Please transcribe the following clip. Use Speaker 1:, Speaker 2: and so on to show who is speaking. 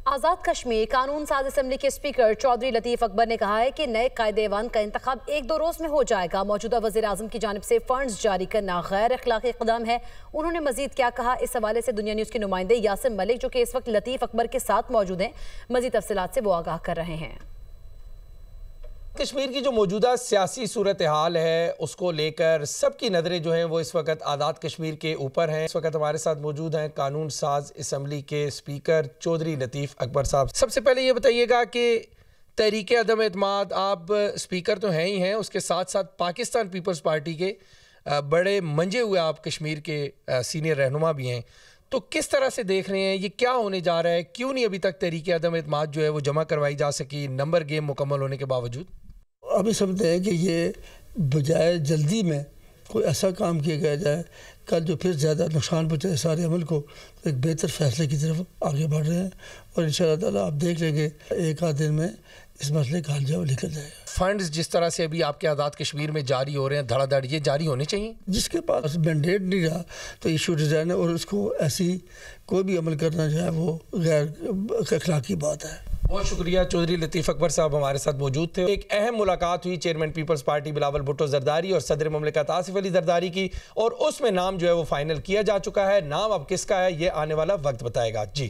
Speaker 1: آزاد کشمیر قانون ساز اسمبلی کے اسپیکر چودھری لطیف اکبر نے کہا ہے کہ نئے قائد ایوان کا انتخاب 1-2 روز میں ہو جائے گا۔ موجودہ وزیر اعظم کی جانب سے فنڈز جاری کرنا غیر اخلاقی اقدام ہے۔ انہوں نے مزید کیا کہا، اس حوالے سے دنیا نیوز کے نمائندے یاسر ملک جو کہ اس وقت لطیف اکبر کے ساتھ موجود ہیں، مزید تفصیلات سے وہ آگاہ کر رہے ہیں۔
Speaker 2: کشمیر کی جو موجودہ سیاسی صورتحال ہے اس کو لے کر سب کی نظریں جو ہیں وہ اس وقت آزاد کشمیر کے اوپر ہیں۔ اس وقت ہمارے ساتھ موجود ہیں قانون ساز اسمبلی کے اسپیکر چودھری لطیف اکبر صاحب۔ سب سے پہلے یہ بتائیے گا کہ تحریک عدم اعتماد، آپ اسپیکر تو ہیں ہی ہیں، اس کے ساتھ ساتھ پاکستان پیپلز پارٹی کے بڑے منجے ہوئے آپ کشمیر کے سینئر رہنما بھی ہیں، تو کس طرح سے دیکھ رہے ہیں یہ کیا ہونے جا رہا ہے؟ کیوں نہیں ابھی تک تحریک عدم اعتماد جو ہے وہ جمع کروائی جا سکی نمبر گیم مکمل ہونے کے باوجود؟
Speaker 3: ابھی سمجھتے ہیں کہ یہ بجائے جلدی میں کوئی ایسا کام کیا گیا جائے کل جو پھر زیادہ نقصان پہنچائے سارے عمل کو، ایک بہتر فیصلے کی طرف آگے بڑھ رہے ہیں، اور انشاءاللہ تعالیٰ آپ دیکھ لیں گے 1 آدھ دن میں اس مسئلے کا حل جو نکل جائے گا۔
Speaker 2: فنڈز جس طرح سے ابھی آپ کے آزاد کشمیر میں جاری ہو رہے ہیں دھڑا دھڑ، یہ جاری ہونے چاہیے؟ جس
Speaker 3: کے پاس مینڈیٹ نہیں رہا تو ایشو ڈیزائن ہے، اور اس کو ایسی کوئی بھی عمل کرنا جو ہے وہ غیر اخلاقی بات ہے۔
Speaker 2: بہت شکریہ چودھری لطیف اکبر صاحب ہمارے ساتھ موجود تھے۔ ایک اہم ملاقات ہوئی چیئرمین پیپلز پارٹی بلاول بھٹو زرداری اور صدر مملکت آصف علی زرداری کی، اور اس میں نام جو ہے وہ فائنل کیا جا چکا ہے۔ نام اب کس کا ہے یہ آنے والا وقت بتائے گا۔ جی